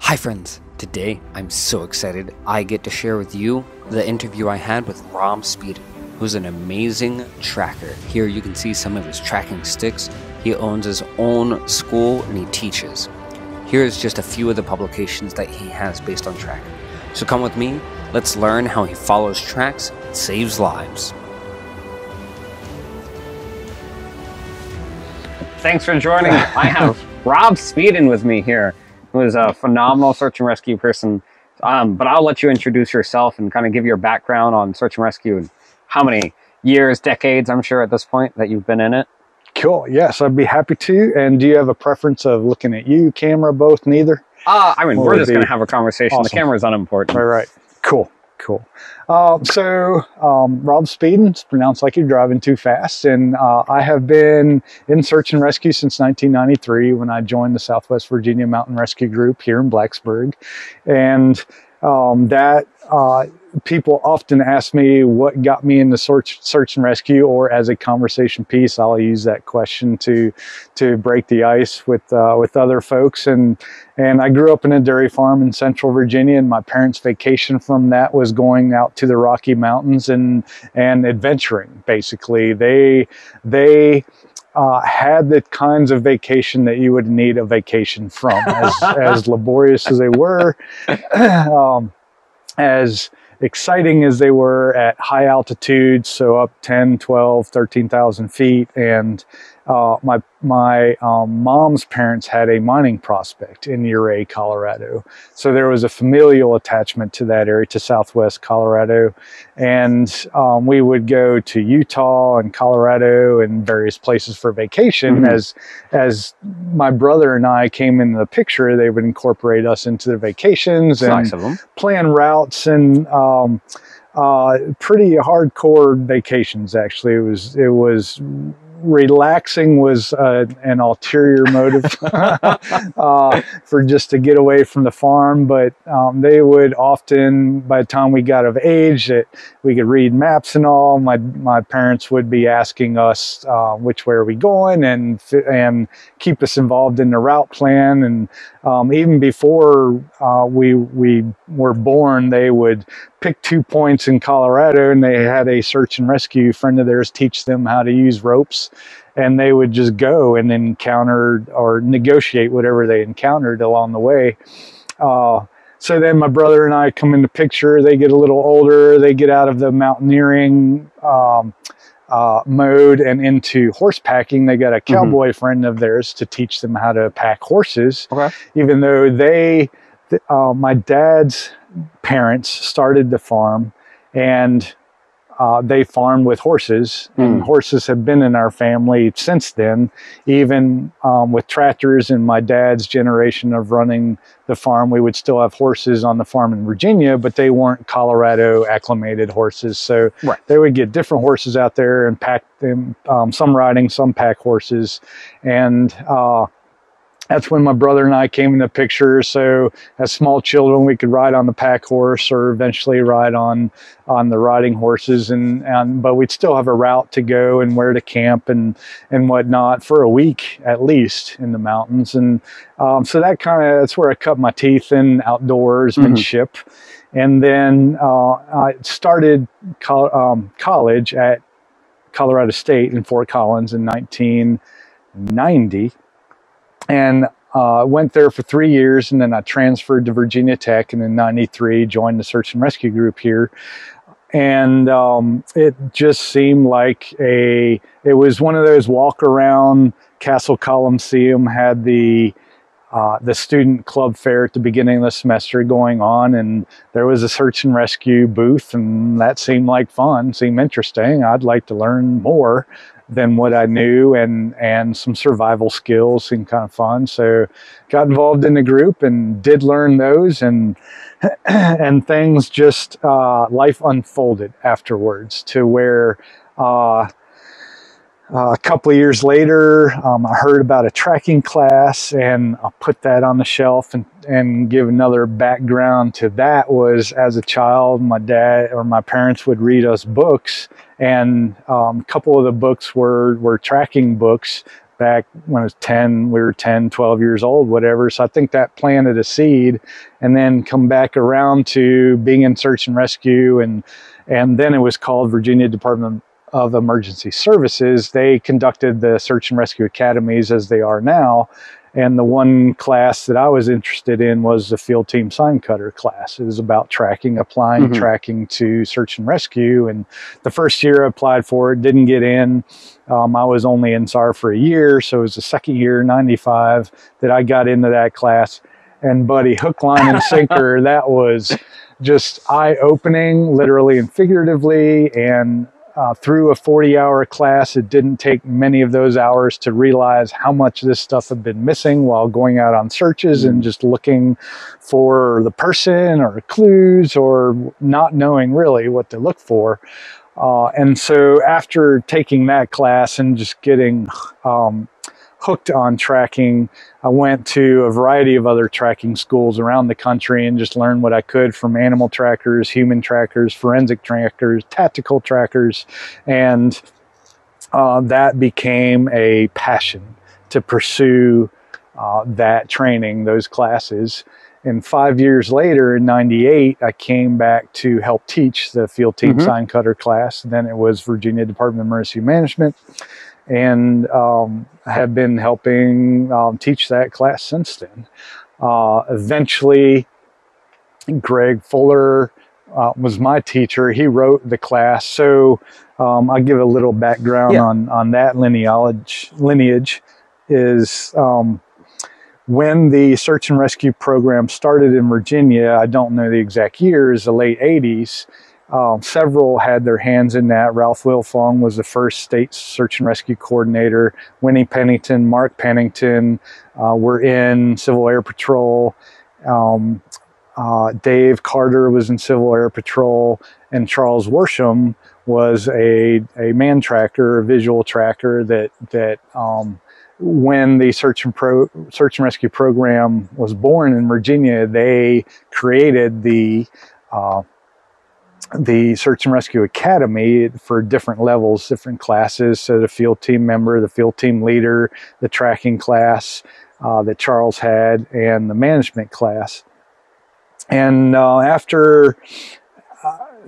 Hi friends, today I'm so excited I get to share with you the interview I had with Rob Speiden, who's an amazing tracker. Here you can see some of his tracking sticks. He owns his own school and he teaches. Here's just a few of the publications that he has based on tracking. So come with me, let's learn how he follows tracks and saves lives. Thanks for joining. I have Rob Speiden with me here, who is a phenomenal search and rescue person. But I'll let you introduce yourself and kind of give your background on search and rescue and how many years, decades, I'm sure at this point, that you've been in it. Cool. Yes, I'd be happy to. And do you have a preference of looking at you, camera, both, neither? I mean, we're just going to have a conversation. Awesome. The camera's unimportant. All right. Cool. Cool. Rob Speiden, it's pronounced like you're driving too fast. And I have been in search and rescue since 1993 when I joined the Southwest Virginia Mountain Rescue Group here in Blacksburg. And people often ask me what got me into search and rescue, or as a conversation piece, I'll use that question to break the ice with other folks. And I grew up in a dairy farm in Central Virginia, and my parents' vacation from that was going out to the Rocky Mountains and adventuring. Basically, they had the kinds of vacation that you would need a vacation from, as laborious as they were, as exciting as they were at high altitude, so up 10, 12, 13,000 feet. And my mom's parents had a mining prospect in Ouray, Colorado. So there was a familial attachment to that area, to Southwest Colorado. And we would go to Utah and Colorado and various places for vacation. Mm-hmm. As my brother and I came into the picture, they would incorporate us into their vacations and nice of them. Plan routes and pretty hardcore vacations. Actually, it was relaxing was an ulterior motive for just to get away from the farm. But they would often, by the time we got of age, that we could read maps and all, my parents would be asking us which way are we going, and keep us involved in the route plan. And even before we were born, they would pick 2 points in Colorado, and they had a search and rescue friend of theirs teach them how to use ropes, and they would just go and encounter or negotiate whatever they encountered along the way. So then my brother and I come into picture. They get a little older, they get out of the mountaineering mode and into horse packing. They got a cowboy friend of theirs to teach them how to pack horses. Okay. Even though my dad's parents started the farm, and they farmed with horses, and horses have been in our family since then, even with tractors and my dad's generation of running the farm. We would still have horses on the farm in Virginia, but they weren't Colorado acclimated horses. So right. They would get different horses out there and pack them, some riding, some pack horses. And that's when my brother and I came in the picture. So as small children, we could ride on the pack horse or eventually ride on the riding horses. But we'd still have a route to go and where to camp and whatnot for a week at least in the mountains. And so that's where I cut my teeth in outdoorsmanship. And then I started college at Colorado State in Fort Collins in 1990. And went there for 3 years, and then I transferred to Virginia Tech, and in '93 joined the search and rescue group here. And it just seemed like it was one of those walk around. Castle Coliseum had the student club fair at the beginning of the semester going on, and there was a search and rescue booth, and that seemed like fun, seemed interesting. I'd like to learn more than what I knew, and some survival skills seemed kind of fun. So got involved in the group and did learn those, and things just, life unfolded afterwards to where, a couple of years later, I heard about a tracking class, and I put that on the shelf. And give another background to that was, as a child, my dad or my parents would read us books, and a couple of the books were tracking books back when I was 10, we were 10, 12 years old, whatever. So I think that planted a seed, and then come back around to being in search and rescue. And then it was called Virginia Department of Emergency Services. They conducted the search and rescue academies as they are now. And the one class that I was interested in was the field team sign cutter class. It was about tracking, applying tracking to search and rescue. And the first year I applied for it, didn't get in. I was only in SAR for a year. So it was the second year, 95, that I got into that class. And buddy, hook, line, and sinker, that was just eye-opening, literally and figuratively. And through a 40-hour class, it didn't take many of those hours to realize how much this stuff had been missing while going out on searches and just looking for the person or clues, or not knowing really what to look for. And so after taking that class and just getting hooked on tracking, I went to a variety of other tracking schools around the country and just learned what I could from animal trackers, human trackers, forensic trackers, tactical trackers. And that became a passion to pursue that training, those classes. And 5 years later, in 98, I came back to help teach the field team sign cutter class. Then it was Virginia Department of Emergency Management. And I have been helping teach that class since then. Eventually, Greg Fuller was my teacher. He wrote the class. So I'll give a little background on that lineage is when the search and rescue program started in Virginia, I don't know the exact years, the late 80s, several had their hands in that. Ralph Wilfong was the first state search and rescue coordinator. Winnie Pennington, Mark Pennington were in Civil Air Patrol. Dave Carter was in Civil Air Patrol, and Charles Worsham was a man tracker, a visual tracker that when the search and rescue program was born in Virginia, they created the Search and Rescue Academy for different levels, different classes. So the field team member, the field team leader, the tracking class that Charles had, and the management class. And after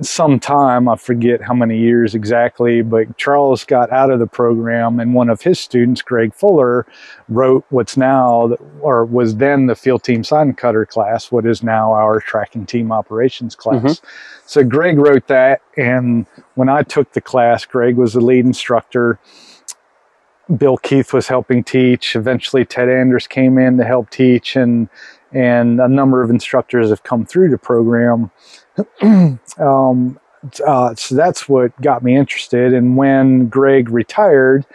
some time, I forget how many years exactly, but Charles got out of the program, and one of his students, Greg Fuller, wrote what's now, or was then, the field team sign cutter class, what is now our tracking team operations class. So Greg wrote that, and when I took the class, Greg was the lead instructor. Bill Keith was helping teach. Eventually Ted Anders came in to help teach, and a number of instructors have come through the program. So that's what got me interested. And when Greg retired,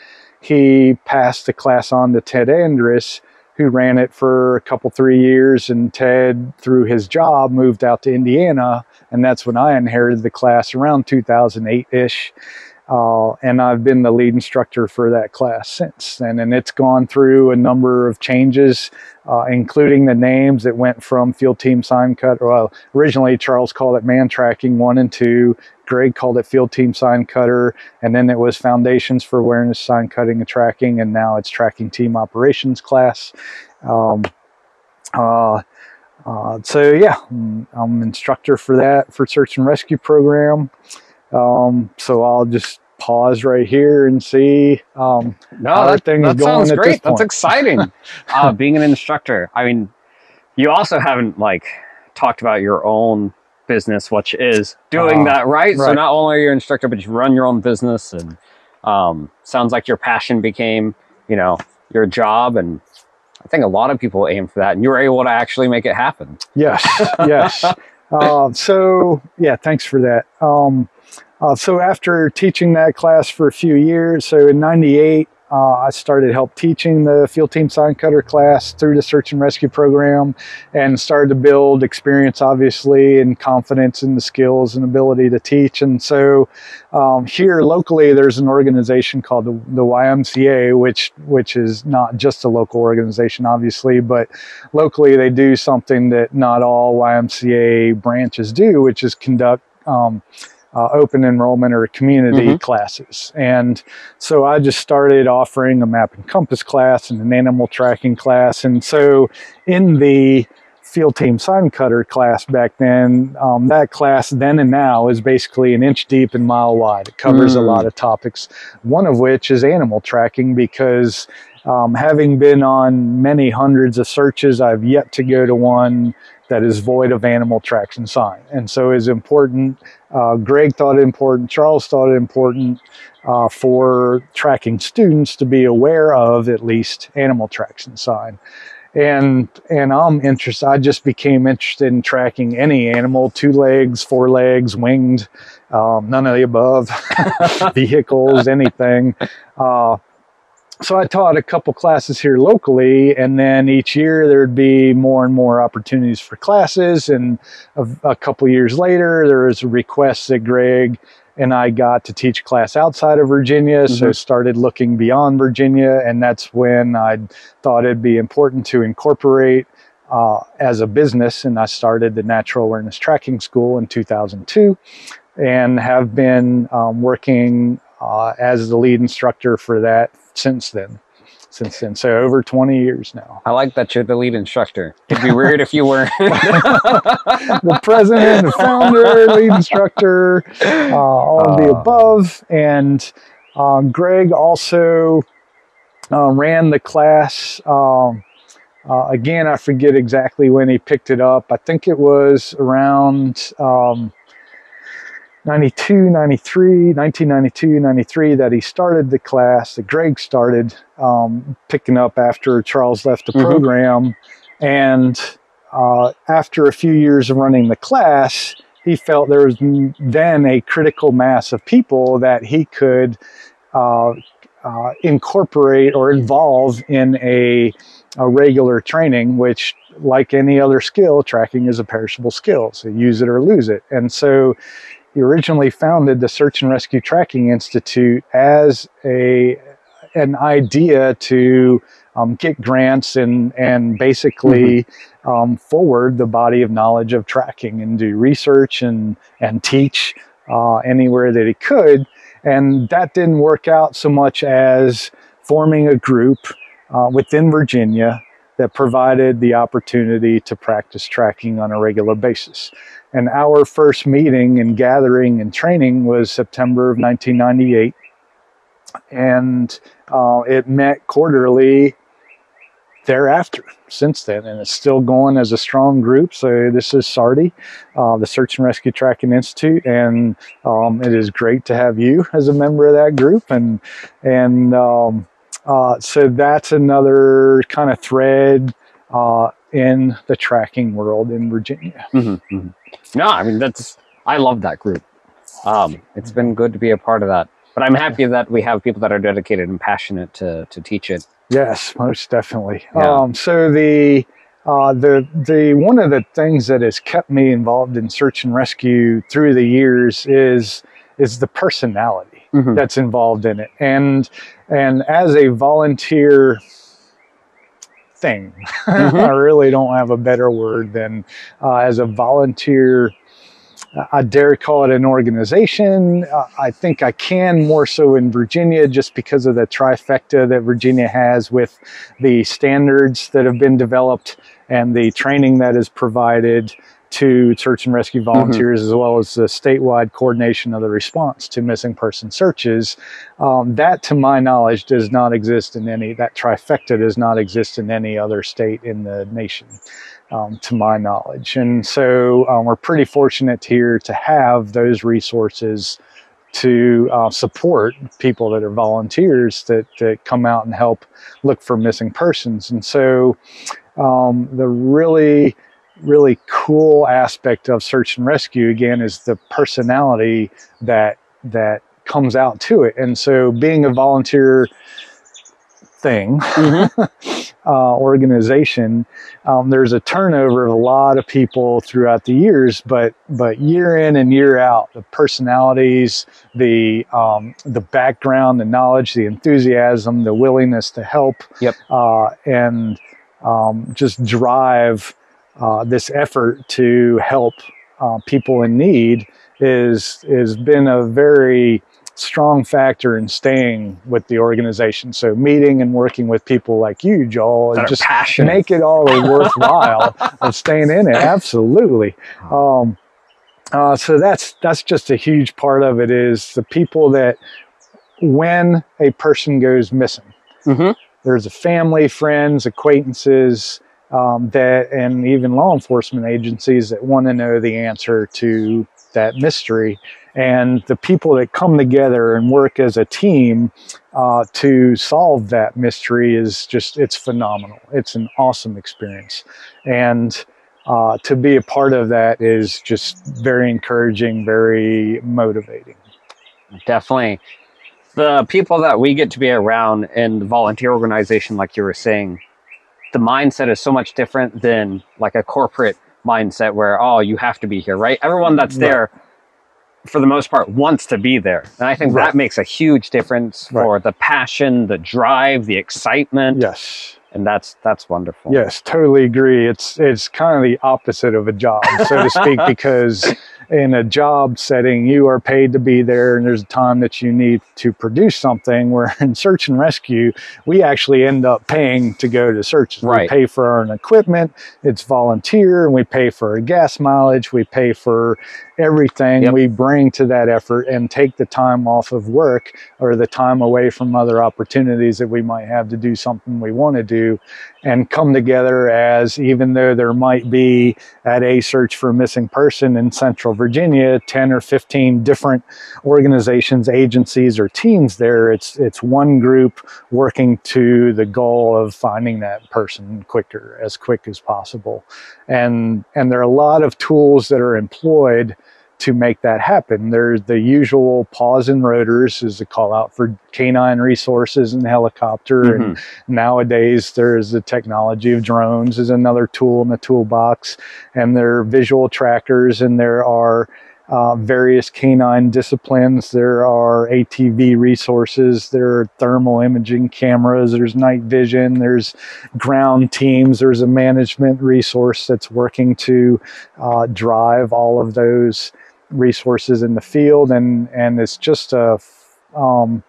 he passed the class on to Ted Andrus, who ran it for a couple, 3 years. And Ted, through his job, moved out to Indiana. And that's when I inherited the class around 2008-ish. And I've been the lead instructor for that class since then. And it's gone through a number of changes, including the names. It went from Field Team Sign Cutter. Well, originally Charles called it Man Tracking 1 and 2. Greg called it Field Team Sign Cutter. And then it was Foundations for Awareness, Sign Cutting, and Tracking. And now it's Tracking Team Operations class. So yeah, I'm instructor for that, for Search and Rescue program. So I'll just pause right here and see how everything is going at this point. That's exciting. Being an instructor. I mean, you also haven't talked about your own business, which is doing that, right? So not only are you an instructor, but you run your own business, and sounds like your passion became, your job. And I think a lot of people aim for that, and you were able to actually make it happen. Yes, yes. So yeah, thanks for that. So after teaching that class for a few years, so in 98, I started help teaching the Field Team Sign Cutter class through the Search and Rescue program, and started to build experience, obviously, and confidence in the skills and ability to teach. And so here locally, there's an organization called the YMCA, which is not just a local organization, obviously, but locally they do something that not all YMCA branches do, which is conduct open enrollment or community classes. And so I just started offering a map and compass class and an animal tracking class. And so in the field team sign cutter class back then, that class then and now is basically an inch deep and mile wide. It covers a lot of topics, one of which is animal tracking, because having been on many hundreds of searches, I've yet to go to one that is void of animal traction sign. And so it's important. Greg thought it important, Charles thought it important for tracking students to be aware of at least animal traction sign. And I'm interested, I just became interested in tracking any animal, 2 legs, 4 legs, winged, none of the above, vehicles, anything. So I taught a couple classes here locally, and then each year there'd be more and more opportunities for classes. And a couple years later, there was a request that Greg and I got to teach a class outside of Virginia. So started looking beyond Virginia, and that's when I thought it'd be important to incorporate as a business. And I started the Natural Awareness Tracking School in 2002, and have been working as the lead instructor for that since then. So over 20 years now. I like that you're the lead instructor. It'd be weird if you weren't. The president, the founder, lead instructor, all of the above. And Greg also ran the class. Again, I forget exactly when he picked it up. I think it was around 1992, 93 that he started the class, that Greg started picking up after Charles left the program. And after a few years of running the class, he felt there was then a critical mass of people that he could incorporate or involve in a regular training, which, like any other skill, tracking is a perishable skill. So use it or lose it. And so he originally founded the Search and Rescue Tracking Institute as an idea to get grants and basically forward the body of knowledge of tracking and do research and teach anywhere that he could. And that didn't work out so much as forming a group within Virginia that provided the opportunity to practice tracking on a regular basis. And our first meeting and gathering and training was September of 1998. And it met quarterly thereafter since then. And it's still going as a strong group. So this is SARTI, the Search and Rescue Tracking Institute. And it is great to have you as a member of that group. And so that's another kind of thread in the tracking world in Virginia. No, I mean, I love that group. It's been good to be a part of that. But I'm happy that we have people that are dedicated and passionate to teach it. Yes, most definitely. Yeah. So the one of the things that has kept me involved in search and rescue through the years is the personality that's involved in it. And as a volunteer thing, I really don't have a better word than as a volunteer, I dare call it an organization. I think I can more so in Virginia just because of the trifecta that Virginia has with the standards that have been developed and the training that is provided to search and rescue volunteers, as well as the statewide coordination of the response to missing person searches. That, to my knowledge, does not exist in that trifecta does not exist in any other state in the nation, to my knowledge. And so we're pretty fortunate here to have those resources to support people that are volunteers that come out and help look for missing persons. And so the really cool aspect of search and rescue, again, is the personality that comes out to it. And so being a volunteer thing, organization, there's a turnover of a lot of people throughout the years, but year in and year out, the personalities, the background, the knowledge, the enthusiasm, the willingness to help, and just drive this effort to help people in need is been a very strong factor in staying with the organization. So meeting and working with people like you, Joel, and just passionate. Make it all worthwhile of staying in it. Absolutely. So that's just a huge part of it, is the people that when a person goes missing, there's a family, friends, acquaintances, and even law enforcement agencies that want to know the answer to that mystery. And the people that come together and work as a team to solve that mystery is just, it's phenomenal. It's an awesome experience. And to be a part of that is just very encouraging, very motivating. Definitely. The people that we get to be around in the volunteer organization, like you were saying, the mindset is so much different than like a corporate mindset where, oh, you have to be here, right? Everyone that's there, for the most part, wants to be there. And I think that makes a huge difference for the passion, the drive, the excitement. Yes. And that's wonderful. Yes, totally agree. It's kind of the opposite of a job, so to speak, because in a job setting, you are paid to be there, and there's a time that you need to produce something, where in search and rescue, we actually end up paying to go to searches. We pay for our own equipment, it's volunteer, and we pay for our gas mileage, we pay for everything we bring to that effort, and take the time off of work or the time away from other opportunities that we might have to do something we want to do, and come together as, even though there might be at a search for a missing person in Central Virginia, 10 or 15 different organizations, agencies, or teams there, it's one group working to the goal of finding that person as quick as possible. And there are a lot of tools that are employed to make that happen. There's the usual paws and rotors is a call out for canine resources and helicopter. And nowadays there's the technology of drones is another tool in the toolbox, and there are visual trackers, and there are various canine disciplines. There are ATV resources, there are thermal imaging cameras, there's night vision, there's ground teams, there's a management resource that's working to drive all of those resources in the field, and it's just an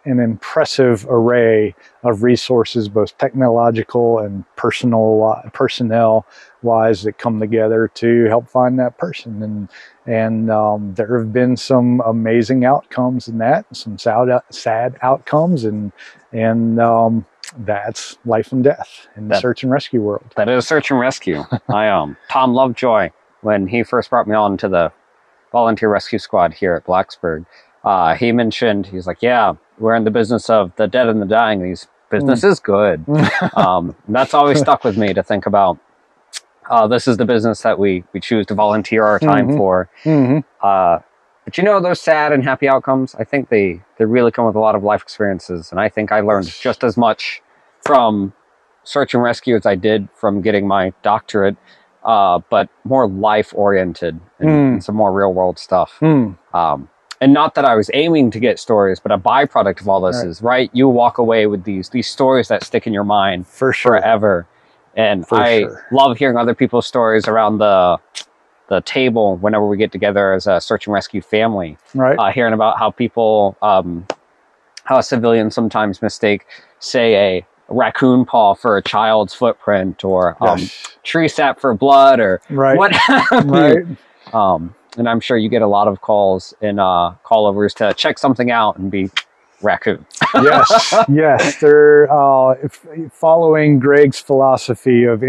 impressive array of resources, both technological and personnel wise, that come together to help find that person. And there have been some amazing outcomes in that, some sad outcomes, and that's life and death in the search and rescue world. That is search and rescue. Tom Lovejoy, when he first brought me on to the volunteer rescue squad here at Blacksburg, he mentioned, he's like, yeah, we're in the business of the dead and the dying. These business is good. That's always stuck with me, to think about. This is the business that we choose to volunteer our time for. But you know, those sad and happy outcomes, I think they really come with a lot of life experiences. And I think I learned just as much from search and rescue as I did from getting my doctorate, but more life-oriented and some more real-world stuff. And not that I was aiming to get stories, but a byproduct of all this is, you walk away with these stories that stick in your mind forever. And I love hearing other people's stories around the table whenever we get together as a search and rescue family. Hearing about how people, how civilians sometimes mistake, say, a raccoon paw for a child's footprint, or tree sap for blood, or what have you. And I'm sure you get a lot of calls and callovers to check something out and be raccoon. Yes. They're following Greg's philosophy of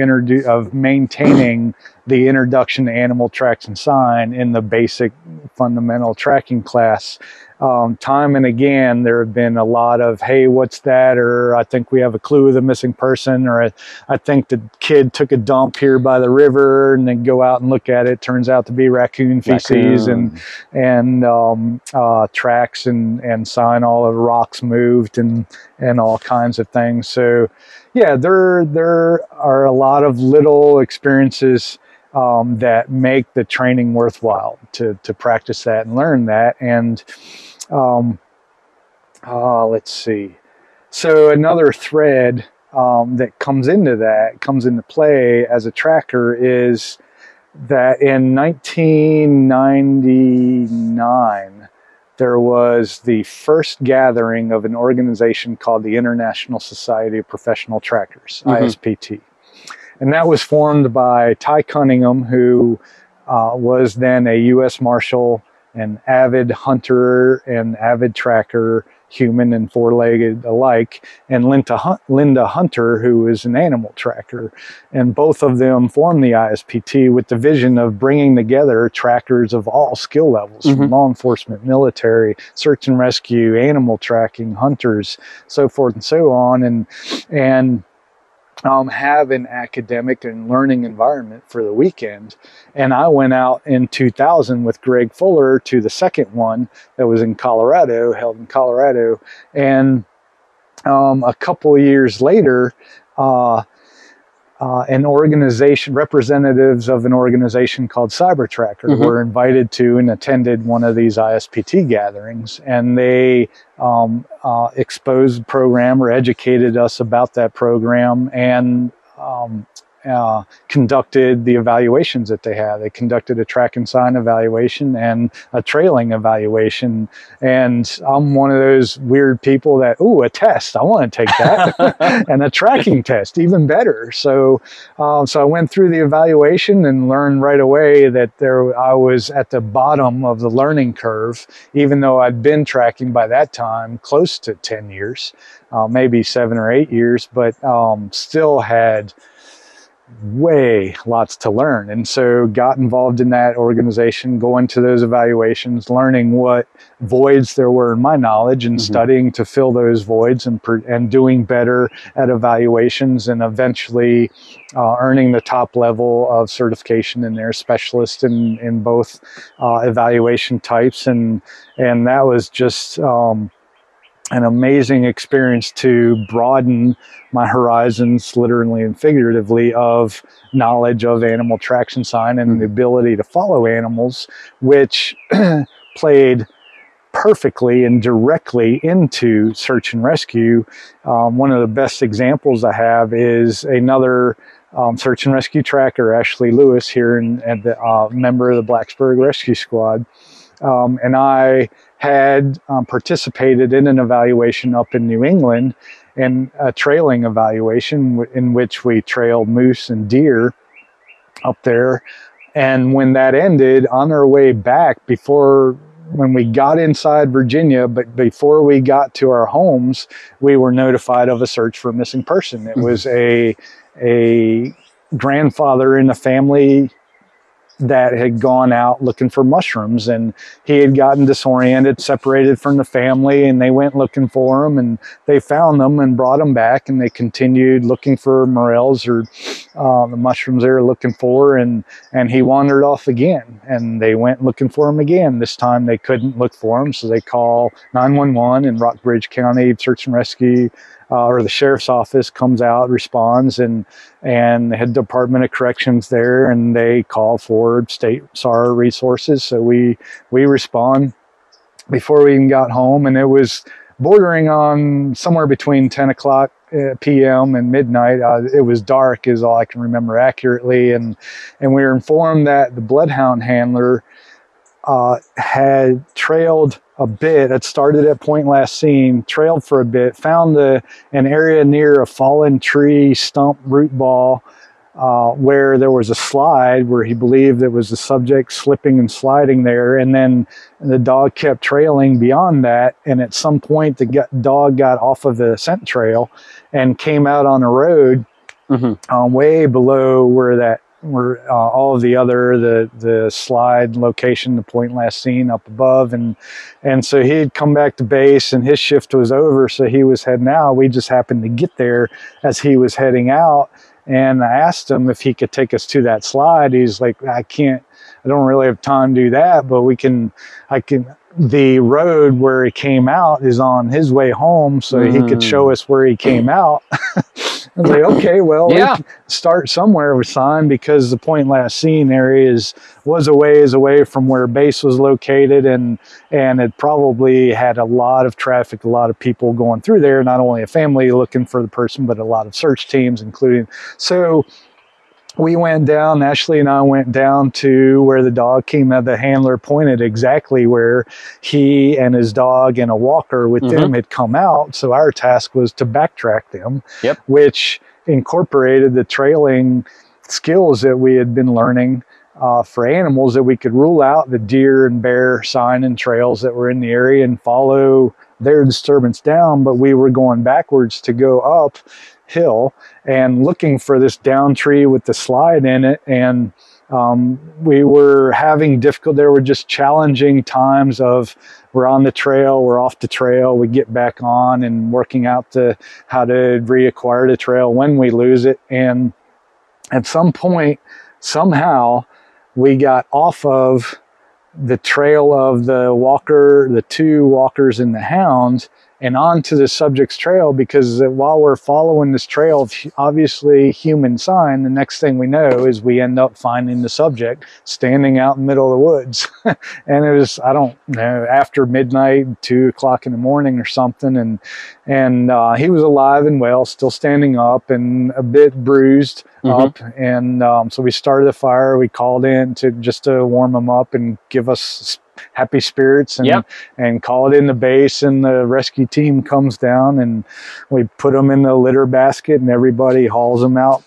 maintaining the introduction to animal tracks and sign in the basic fundamental tracking class. Time and again, there have been a lot of, hey, what's that? Or I think we have a clue of the missing person, or I think the kid took a dump here by the river, and then go out and look at it. Turns out to be raccoon feces and tracks and sign, all of rocks moved and all kinds of things. So yeah, there are a lot of little experiences that make the training worthwhile to practice that and learn that. And let's see. So another thread that comes into play as a tracker is that in 1999, there was the first gathering of an organization called the International Society of Professional Trackers, ISPT. And that was formed by Ty Cunningham, who was then a U.S. Marshal, an avid hunter and avid tracker, human and four-legged alike, and Linda Hunter, who is an animal tracker. And both of them formed the ISPT with the vision of bringing together trackers of all skill levels, from law enforcement, military, search and rescue, animal tracking, hunters, so forth and so on, and have an academic and learning environment for the weekend. And I went out in 2000 with Greg Fuller to the second one that was in Colorado, held in Colorado. And a couple of years later, an organization, representatives of an organization called Cyber Tracker were invited to and attended one of these ISPT gatherings, and they exposed the program or educated us about that program, and conducted the evaluations that they have. They conducted a track and sign evaluation and a trailing evaluation. And I'm one of those weird people that, ooh, a test, I want to take that. And a tracking test, even better. So I went through the evaluation and learned right away that I was at the bottom of the learning curve, even though I'd been tracking by that time close to 10 years, maybe 7 or 8 years, but still had lots to learn. And so got involved in that organization, going to those evaluations, learning what voids there were in my knowledge, and studying to fill those voids, and doing better at evaluations, and eventually earning the top level of certification in their specialist in both evaluation types. And that was just an amazing experience to broaden my horizons, literally and figuratively, of knowledge of animal traction sign and the ability to follow animals, which played perfectly and directly into search and rescue. One of the best examples I have is another search and rescue tracker, Ashley Lewis, here at the member of the Blacksburg Rescue Squad. And I had participated in an evaluation up in New England, and a trailing evaluation in which we trailed moose and deer up there. And when that ended, on our way back, when we got inside Virginia, but before we got to our homes, we were notified of a search for a missing person. It was a grandfather in a family that had gone out looking for mushrooms, and he had gotten disoriented, separated from the family, and they went looking for him, and they found them and brought him back, and they continued looking for morels, or the mushrooms they were looking for, and he wandered off again, and they went looking for him again. This time they couldn't look for him, so they call 911, and Rockbridge County Search and Rescue or the sheriff's office comes out, responds, and the head Department of Corrections there, and they call for state SAR resources. So we respond before we even got home, and it was bordering on somewhere between 10 o'clock p.m. and midnight. It was dark is all I can remember accurately, and we were informed that the bloodhound handler had trailed a bit. It started at point last seen, trailed for a bit, found an area near a fallen tree stump root ball where there was a slide where he believed it was the subject slipping and sliding there. And then the dog kept trailing beyond that. And at some point, the dog got off of the scent trail and came out on a road way below where all of the other, the slide location, the point last seen up above. And so he'd come back to base, and his shift was over, so he was heading out. We just happened to get there as he was heading out, and I asked him if he could take us to that slide. He's like, I don't really have time to do that, but the road where he came out is on his way home, so he could show us where he came out. I was like, okay, well, we can start somewhere with sign, because the point last seen area was a ways away from where base was located, and it probably had a lot of traffic, a lot of people going through there, not only a family looking for the person, but a lot of search teams including. So we went down, Ashley and I went down to where the dog came out. The handler pointed exactly where he and his dog and a walker with them had come out. So our task was to backtrack them, which incorporated the trailing skills that we had been learning for animals, that we could rule out the deer and bear sign and trails that were in the area and follow their disturbance down. But we were going backwards to go up hill and looking for this down tree with the slide in it. And we were having difficult, there were just challenging times of we're on the trail, we're off the trail, we get back on, and working out how to reacquire the trail when we lose it. And at some point, somehow, we got off of the trail of the two walkers and the hound, and onto the subject's trail, because while we're following this trail of obviously human sign, the next thing we know is we end up finding the subject standing out in the middle of the woods. And it was, I don't know, after midnight, 2 o'clock in the morning or something. And he was alive and well, still standing up and a bit bruised up. And so we started the fire. We called in just to warm him up and give us happy spirits, and call it in the base, and the rescue team comes down and we put them in the litter basket, and everybody hauls them out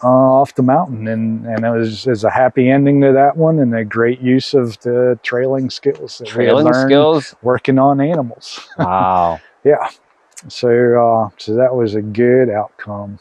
off the mountain. And it was a happy ending to that one, and a great use of the trailing skills that we had learned working on animals. Wow. Yeah. So that was a good outcome.